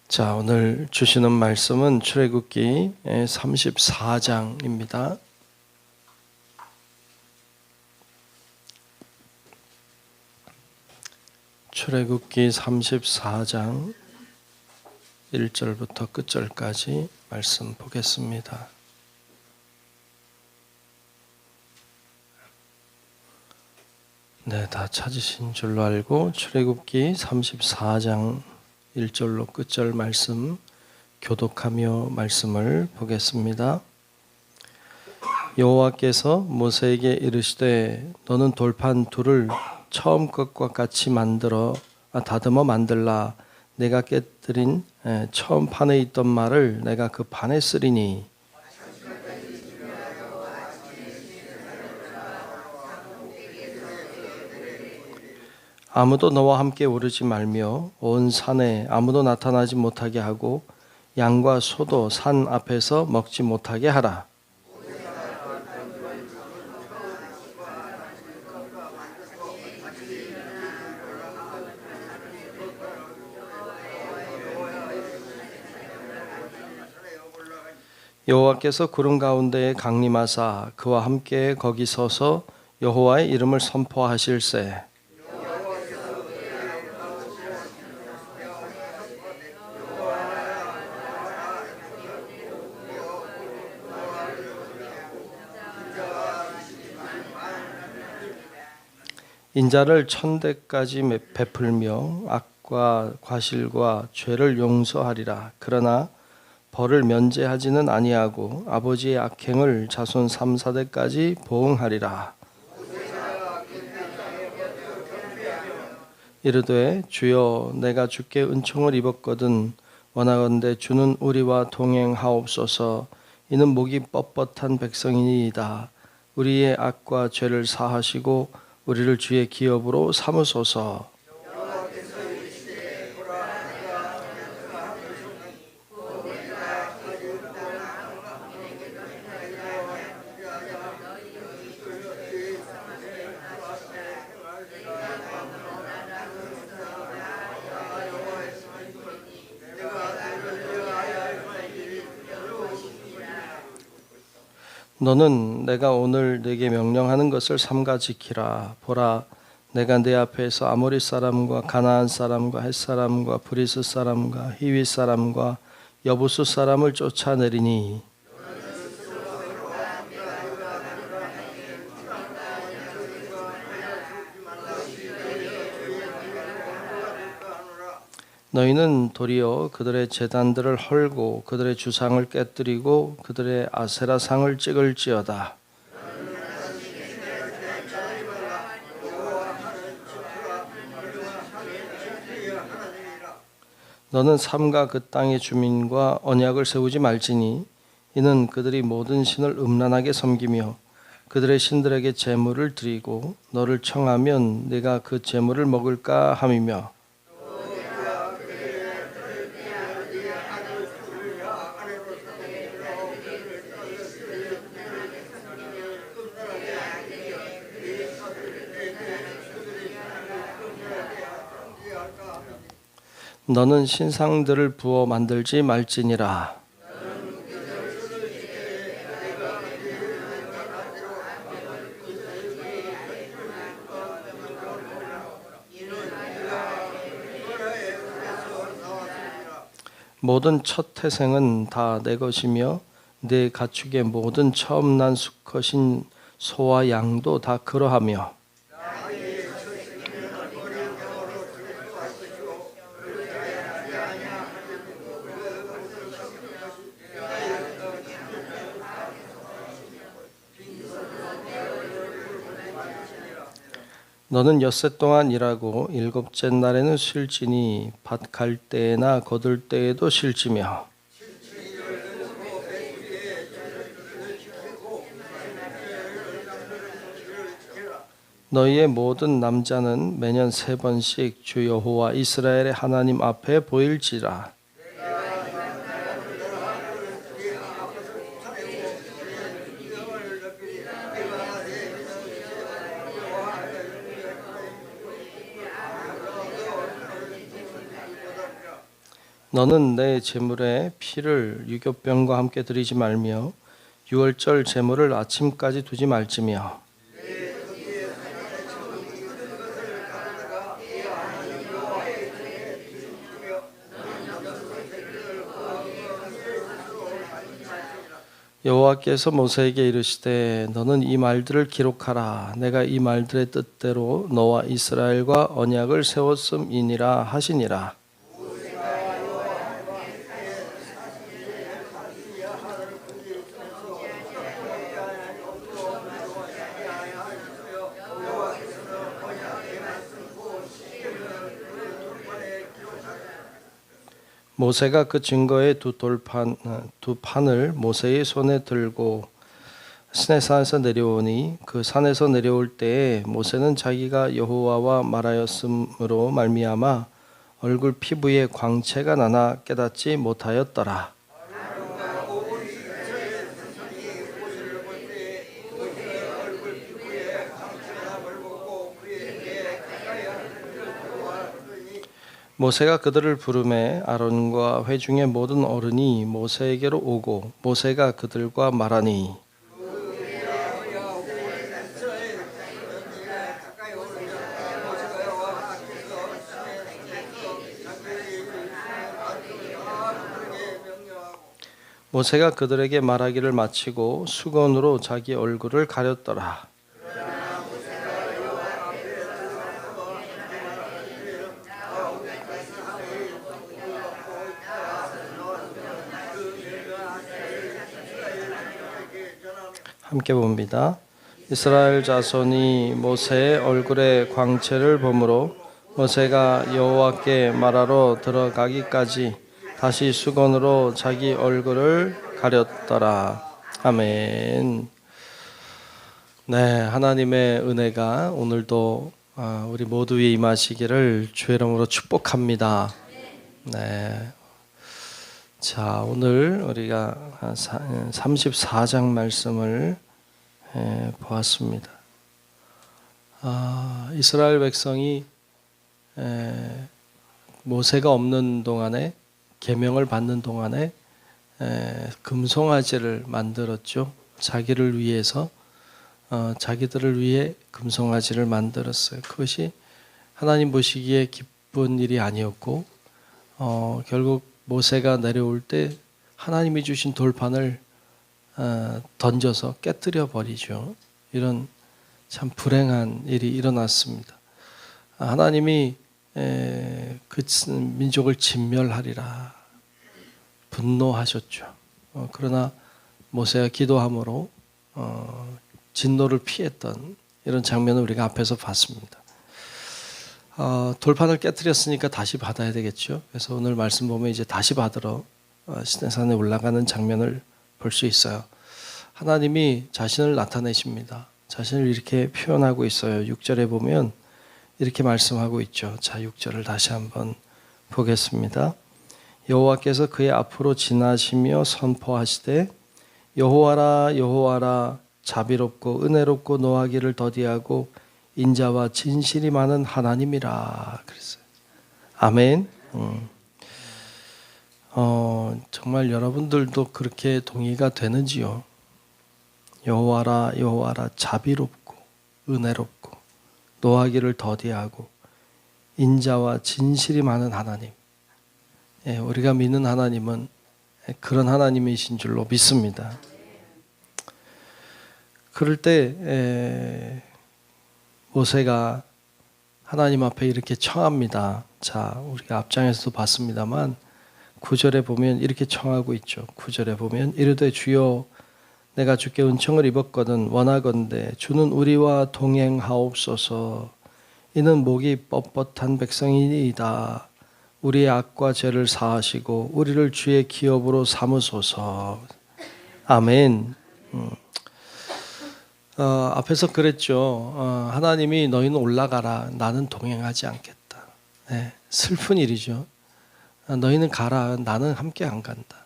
자, 오늘 주시는 말씀은 출애굽기 34장입니다. 출애굽기 34장 1절부터 끝절까지 말씀 보겠습니다. 네, 다 찾으신 줄로 알고 출애굽기 34장 1절로 끝절 말씀 교독하며 말씀을 보겠습니다. 여호와께서 모세에게 이르시되 너는 돌판 둘을 처음 것과 같이 다듬어 만들라. 내가 깨뜨린 처음 판에 있던 말을 내가 그 판에 쓰리니 아무도 너와 함께 오르지 말며 온 산에 아무도 나타나지 못하게 하고 양과 소도 산 앞에서 먹지 못하게 하라. 여호와께서 구름 가운데에 강림하사 그와 함께 거기 서서 여호와의 이름을 선포하실세. 인자를 1000대까지 베풀며 악과 과실과 죄를 용서하리라. 그러나 벌을 면제하지는 아니하고 아버지의 악행을 자손 3, 4대까지 보응하리라. 이르되 주여 내가 주께 은총을 입었거든 원하건대 주는 우리와 동행하옵소서. 이는 목이 뻣뻣한 백성이니이다. 우리의 악과 죄를 사하시고 우리를 주의 기업으로 삼으소서. 너는 내가 오늘 네게 명령하는 것을 삼가 지키라. 보라, 내가 네 앞에서 아모리 사람과 가나안 사람과 헷 사람과 브리스 사람과 히윗 사람과 여부수 사람을 쫓아내리니 너희는 도리어 그들의 제단들을 헐고 그들의 주상을 깨뜨리고 그들의 아세라상을 찍을지어다. 너는 삼가 그 땅의 주민과 언약을 세우지 말지니 이는 그들이 모든 신을 음란하게 섬기며 그들의 신들에게 제물을 드리고 너를 청하면 네가 그 제물을 먹을까 함이며 너는 신상들을 부어 만들지 말지니라. 모든 첫 태생은 다 내 것이며 내 가축의 모든 처음 난 수컷인 소와 양도 다 그러하며 너는 엿새 동안 일하고 일곱째 날에는 쉴지니 밭 갈 때나 거둘 때에도 쉴지며 너희의 모든 남자는 매년 3번씩 주 여호와 이스라엘의 하나님 앞에 보일지라. 너는 내 제물에 피를 유교병과 함께 드리지 말며 유월절 제물을 아침까지 두지 말지며 여호와께서 모세에게 이르시되 너는 이 말들을 기록하라. 내가 이 말들의 뜻대로 너와 이스라엘과 언약을 세웠음이니라 하시니라. 모세가 그 증거의 두 판을 모세의 손에 들고 시내산에서 내려오니 그 산에서 내려올 때에 모세는 자기가 여호와와 말하였으므로 말미암아 얼굴 피부에 광채가 나나 깨닫지 못하였더라. 모세가 그들을 부르매 아론과 회중의 모든 어른이 모세에게로 오고 모세가 그들과 말하니 모세가 그들에게 말하기를 마치고 수건으로 자기 얼굴을 가렸더라. 함께 봅니다. 이스라엘 자손이 모세의 얼굴에 광채를 보므로 모세가 여호와께 말하러 들어가기까지 다시 수건으로 자기 얼굴을 가렸더라. 아멘. 네, 하나님의 은혜가 오늘도 우리 모두 위에 임하시기를 주의 이름으로 축복합니다. 네. 자, 오늘 우리가 34장 말씀을 보았습니다. 이스라엘 백성이 모세가 없는 동안에 계명을 받는 동안에 금송아지를 만들었죠. 자기를 위해서 자기들을 위해 금송아지를 만들었어요. 그것이 하나님 보시기에 기쁜 일이 아니었고 결국 모세가 내려올 때 하나님이 주신 돌판을 던져서 깨뜨려 버리죠. 이런 참 불행한 일이 일어났습니다. 하나님이 그 민족을 진멸하리라 분노하셨죠. 그러나 모세가 기도함으로 진노를 피했던 이런 장면을 우리가 앞에서 봤습니다. 돌판을 깨뜨렸으니까 다시 받아야 되겠죠. 그래서 오늘 말씀 보면 이제 다시 받으러 시내산에 올라가는 장면을 볼 수 있어요. 하나님이 자신을 나타내십니다. 자신을 이렇게 표현하고 있어요. 6절에 보면 이렇게 말씀하고 있죠. 자, 6절을 다시 한번 보겠습니다. 여호와께서 그의 앞으로 지나시며 선포하시되 여호와라 여호와라 자비롭고 은혜롭고 노하기를 더디하고 인자와 진실이 많은 하나님이라 그랬어요. 아멘. 정말 여러분들도 그렇게 동의가 되는지요? 여호와라 여호와라 자비롭고 은혜롭고 노하기를 더디하고 인자와 진실이 많은 하나님. 우리가 믿는 하나님은 그런 하나님이신 줄로 믿습니다. 그럴 때 모세가 하나님 앞에 이렇게 청합니다. 자, 우리가 앞장에서도 봤습니다만 9절에 보면 이렇게 청하고 있죠. 9절에 보면 이르되 주여 내가 주께 은총을 입었거든 원하건대 주는 우리와 동행하옵소서. 이는 목이 뻣뻣한 백성이니이다. 우리의 악과 죄를 사하시고 우리를 주의 기업으로 삼으소서. 아멘. 앞에서 그랬죠. 하나님이 너희는 올라가라. 나는 동행하지 않겠다. 네, 슬픈 일이죠. 너희는 가라. 나는 함께 안 간다.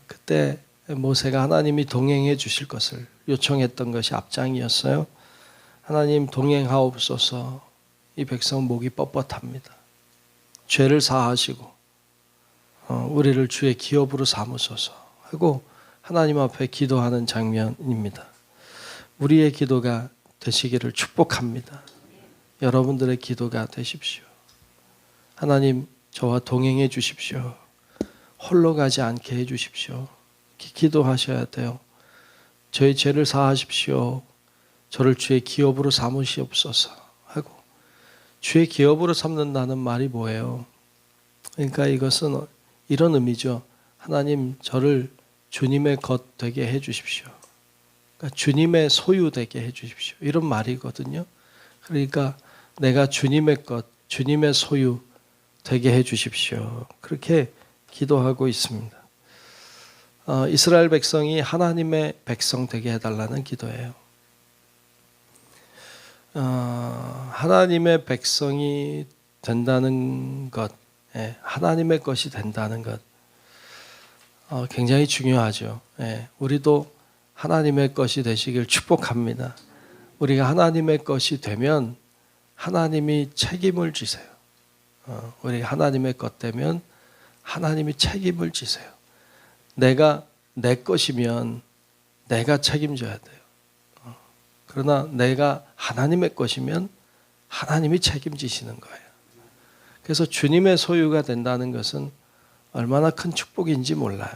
그때 모세가 하나님이 동행해 주실 것을 요청했던 것이 앞장이었어요. 하나님 동행하옵소서. 이 백성 목이 뻣뻣합니다. 죄를 사하시고 우리를 주의 기업으로 삼으소서 하고 하나님 앞에 기도하는 장면입니다. 우리의 기도가 되시기를 축복합니다. 여러분들의 기도가 되십시오. 하나님, 저와 동행해 주십시오. 홀로 가지 않게 해 주십시오. 기도하셔야 돼요. 저의 죄를 사하십시오. 저를 주의 기업으로 삼으시옵소서 하고, 주의 기업으로 삼는다는 말이 뭐예요? 그러니까 이것은 이런 의미죠. 하나님, 저를 주님의 것 되게 해 주십시오. 그러니까 주님의 소유 되게 해 주십시오. 이런 말이거든요. 그러니까 내가 주님의 것, 주님의 소유 되게 해 주십시오. 그렇게 기도하고 있습니다. 이스라엘 백성이 하나님의 백성 되게 해달라는 기도예요. 하나님의 백성이 된다는 것, 하나님의 것이 된다는 것, 굉장히 중요하죠. 우리도 하나님의 것이 되시길 축복합니다. 우리가 하나님의 것이 되면 하나님이 책임을 지세요. 우리가 하나님의 것 되면 하나님이 책임을 지세요. 내가 내 것이면 내가 책임져야 돼요. 그러나 내가 하나님의 것이면 하나님이 책임지시는 거예요. 그래서 주님의 소유가 된다는 것은 얼마나 큰 축복인지 몰라요.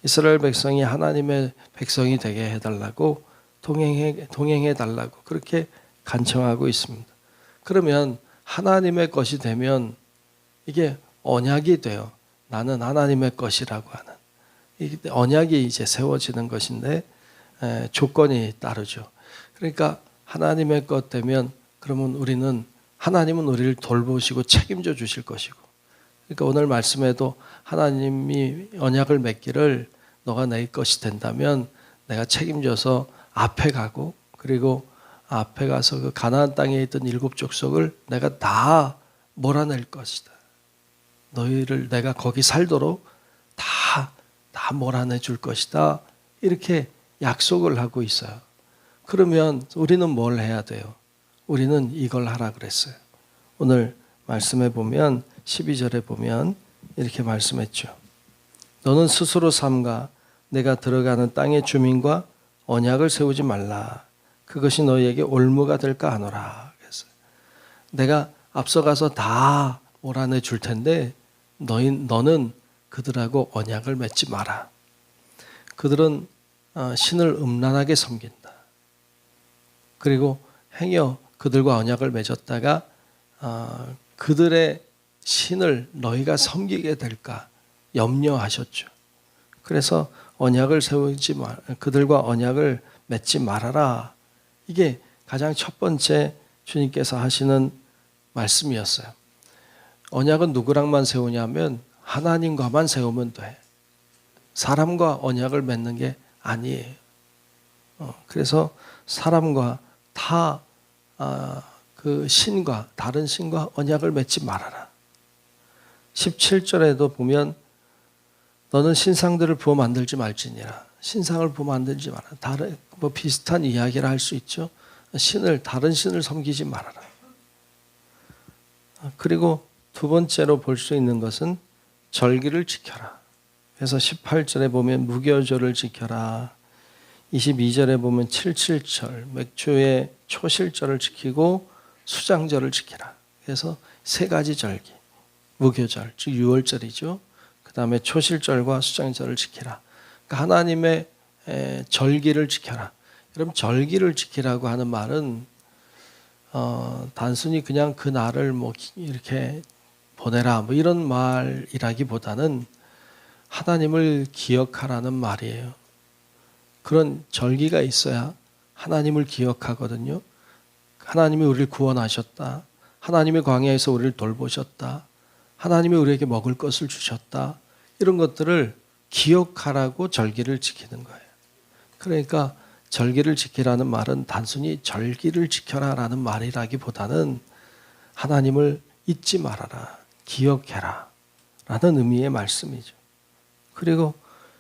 이스라엘 백성이 하나님의 백성이 되게 해달라고 동행해 달라고 그렇게 간청하고 있습니다. 그러면 하나님의 것이 되면 이게 언약이 돼요. 나는 하나님의 것이라고 하는. 이게 언약이 이제 세워지는 것인데 조건이 따르죠. 그러니까 하나님의 것 되면 그러면 하나님은 우리를 돌보시고 책임져 주실 것이고, 그러니까 오늘 말씀에도 하나님이 언약을 맺기를 너가 내 것이 된다면 내가 책임져서 앞에 가고, 그리고 앞에 가서 그 가나안 땅에 있던 7 족속을 내가 다 몰아낼 것이다. 너희를 내가 거기 살도록 다 몰아내 줄 것이다. 이렇게 약속을 하고 있어요. 그러면 우리는 뭘 해야 돼요? 우리는 이걸 하라 그랬어요. 오늘 말씀에 보면 12절에 보면 이렇게 말씀했죠. 너는 스스로 삼가 내가 들어가는 땅의 주민과 언약을 세우지 말라. 그것이 너희에게 올무가 될까 하노라. 그랬어요. 내가 앞서가서 다 몰아내 줄 텐데 너는 그들하고 언약을 맺지 마라. 그들은 신을 음란하게 섬긴다. 그리고 행여 그들과 언약을 맺었다가 그들의 신을 너희가 섬기게 될까 염려하셨죠. 그래서 언약을 세우지 말, 그들과 언약을 맺지 말아라. 이게 가장 첫 번째 주님께서 하시는 말씀이었어요. 언약은 누구랑만 세우냐면 하나님과만 세우면 돼. 사람과 언약을 맺는 게 아니에요. 그래서 사람과 그 신과 다른 신과 언약을 맺지 말아라. 17절에도 보면 너는 신상들을 부어 만들지 말지니라. 신상을 부어 만들지 마라. 다른 비슷한 이야기를 할 수 있죠. 다른 신을 섬기지 말아라. 그리고 두 번째로 볼 수 있는 것은 절기를 지켜라. 그래서 18절에 보면 무교절을 지켜라. 22절에 보면 77절 맥주의 초실절을 지키고 수장절을 지키라. 그래서 세 가지 절기, 무교절 즉 유월절이죠. 그 다음에 초실절과 수장절을 지키라. 그러니까 하나님의 절기를 지켜라. 여러분, 절기를 지키라고 하는 말은 단순히 그냥 그 날을 이렇게 보내라 이런 말이라기보다는 하나님을 기억하라는 말이에요. 그런 절기가 있어야 하나님을 기억하거든요. 하나님이 우리를 구원하셨다. 하나님이 광야에서 우리를 돌보셨다. 하나님이 우리에게 먹을 것을 주셨다. 이런 것들을 기억하라고 절기를 지키는 거예요. 그러니까 절기를 지키라는 말은 단순히 절기를 지켜라라는 말이라기보다는 하나님을 잊지 말아라, 기억해라 라는 의미의 말씀이죠. 그리고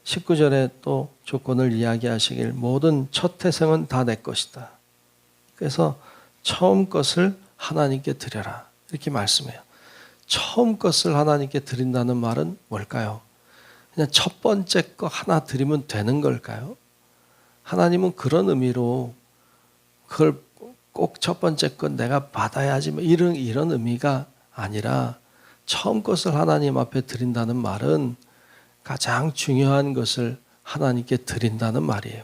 19절에 또 조건을 이야기하시길 모든 첫 태생은 다 내 것이다. 그래서 처음 것을 하나님께 드려라 이렇게 말씀해요. 처음 것을 하나님께 드린다는 말은 뭘까요? 그냥 첫 번째 거 하나 드리면 되는 걸까요? 하나님은 그런 의미로 그걸 꼭 첫 번째 건 내가 받아야지 이런 의미가 아니라 처음 것을 하나님 앞에 드린다는 말은 가장 중요한 것을 하나님께 드린다는 말이에요.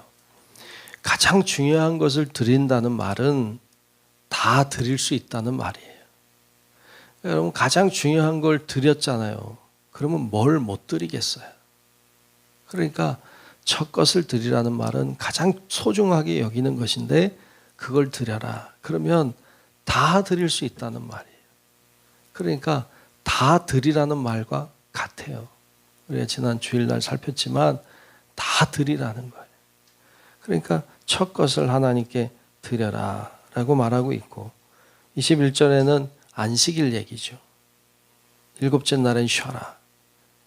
가장 중요한 것을 드린다는 말은 다 드릴 수 있다는 말이에요. 여러분 가장 중요한 걸 드렸잖아요. 그러면 뭘 못 드리겠어요? 그러니까 첫 것을 드리라는 말은 가장 소중하게 여기는 것인데 그걸 드려라. 그러면 다 드릴 수 있다는 말이에요. 그러니까 다 드리라는 말과 같아요. 우리가 지난 주일날 살폈지만 다 드리라는 거예요. 그러니까 첫 것을 하나님께 드려라 라고 말하고 있고 21절에는 안식일 얘기죠. 일곱째 날엔 쉬어라.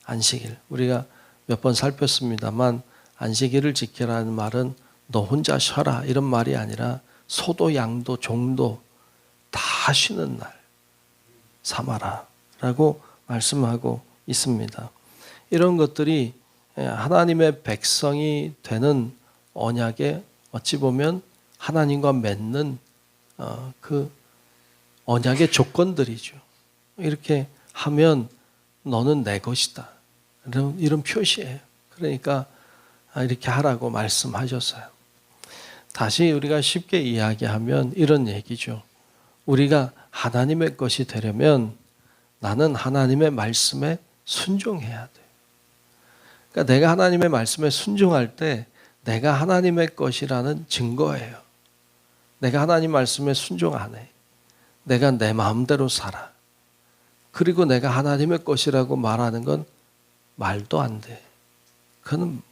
안식일. 우리가 몇 번 살폈습니다만 안식일을 지키라는 말은 너 혼자 쉬어라 이런 말이 아니라 소도 양도 종도 다 쉬는 날 삼아라 라고 말씀하고 있습니다. 이런 것들이 하나님의 백성이 되는 언약에 어찌 보면 하나님과 맺는 그 언약의 조건들이죠. 이렇게 하면 너는 내 것이다. 이런 표시예요. 그러니까 이렇게 하라고 말씀하셨어요. 다시 우리가 쉽게 이야기하면 이런 얘기죠. 우리가 하나님의 것이 되려면 나는 하나님의 말씀에 순종해야 돼. 그러니까 내가 하나님의 말씀에 순종할 때 내가 하나님의 것이라는 증거예요. 내가 하나님 말씀에 순종 안 해. 내가 내 마음대로 살아. 그리고 내가 하나님의 것이라고 말하는 건 말도 안 돼. 그건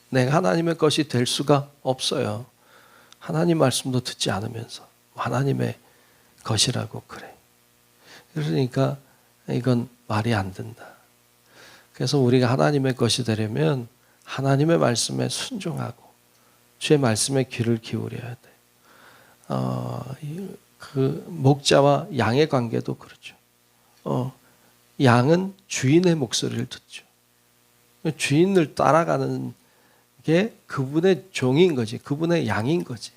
내가 하나님의 것이 될 수가 없어요. 하나님 말씀도 듣지 않으면서 하나님의 것이라고 그래. 그러니까 이건 말이 안 된다. 그래서 우리가 하나님의 것이 되려면 하나님의 말씀에 순종하고 주의 말씀에 귀를 기울여야 돼. 그 목자와 양의 관계도 그렇죠. 양은 주인의 목소리를 듣죠. 주인을 따라가는 게 그분의 종인 거지. 그분의 양인 거지.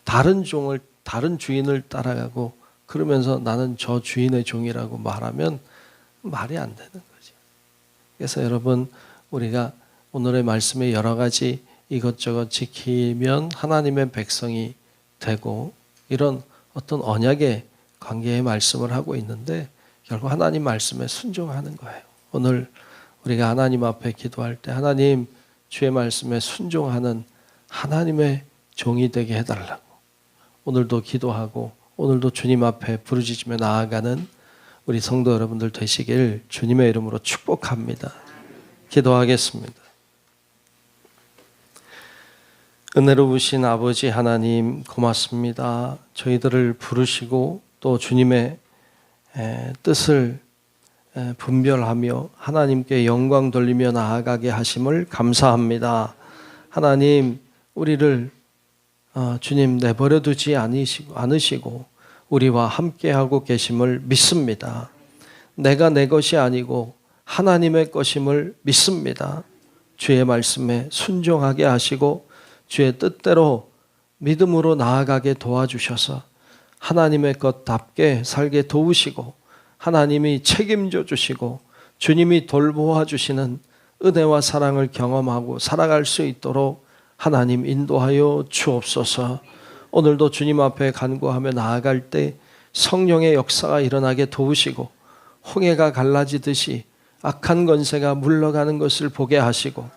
다른 주인을 따라가고 그러면서 나는 저 주인의 종이라고 말하면 말이 안 되는 거지. 그래서 여러분 우리가 오늘의 말씀에 여러 가지 이것저것 지키면 하나님의 백성이 되고 이런 어떤 언약의 관계의 말씀을 하고 있는데 결국 하나님 말씀에 순종하는 거예요. 오늘 우리가 하나님 앞에 기도할 때 하나님 주의 말씀에 순종하는 하나님의 종이 되게 해달라고 오늘도 기도하고 오늘도 주님 앞에 부르짖으며 나아가는 우리 성도 여러분들 되시길 주님의 이름으로 축복합니다. 기도하겠습니다. 은혜로우신 아버지 하나님 고맙습니다. 저희들을 부르시고 또 주님의 뜻을 분별하며 하나님께 영광 돌리며 나아가게 하심을 감사합니다. 하나님 우리를 주님 내버려 두지 않으시고 우리와 함께하고 계심을 믿습니다. 내가 내 것이 아니고 하나님의 것임을 믿습니다. 주의 말씀에 순종하게 하시고 주의 뜻대로 믿음으로 나아가게 도와주셔서 하나님의 것답게 살게 도우시고 하나님이 책임져 주시고 주님이 돌보아 주시는 은혜와 사랑을 경험하고 살아갈 수 있도록 하나님 인도하여 주옵소서. 오늘도 주님 앞에 간구하며 나아갈 때 성령의 역사가 일어나게 도우시고 홍해가 갈라지듯이 악한 권세가 물러가는 것을 보게 하시고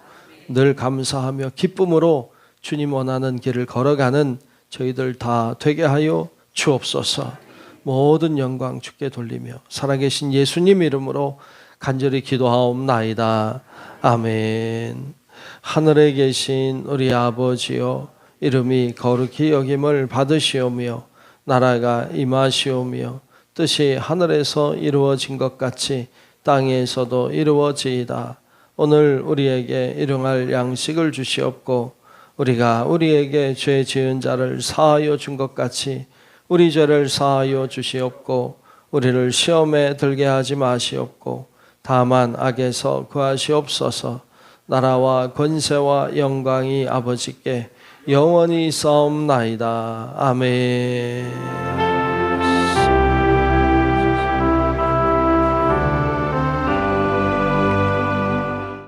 늘 감사하며 기쁨으로 주님 원하는 길을 걸어가는 저희들 다 되게 하여 주옵소서. 모든 영광 주께 돌리며 살아계신 예수님 이름으로 간절히 기도하옵나이다. 아멘. 하늘에 계신 우리 아버지여 이름이 거룩히 여김을 받으시오며 나라가 임하시오며 뜻이 하늘에서 이루어진 것 같이 땅에서도 이루어지이다. 오늘 우리에게 일용할 양식을 주시옵고 우리가 우리에게 죄 지은 자를 사하여 준 것 같이 우리 죄를 사하여 주시옵고 우리를 시험에 들게 하지 마시옵고 다만 악에서 구하시옵소서. 나라와 권세와 영광이 아버지께 영원히 있사옵나이다. 아멘.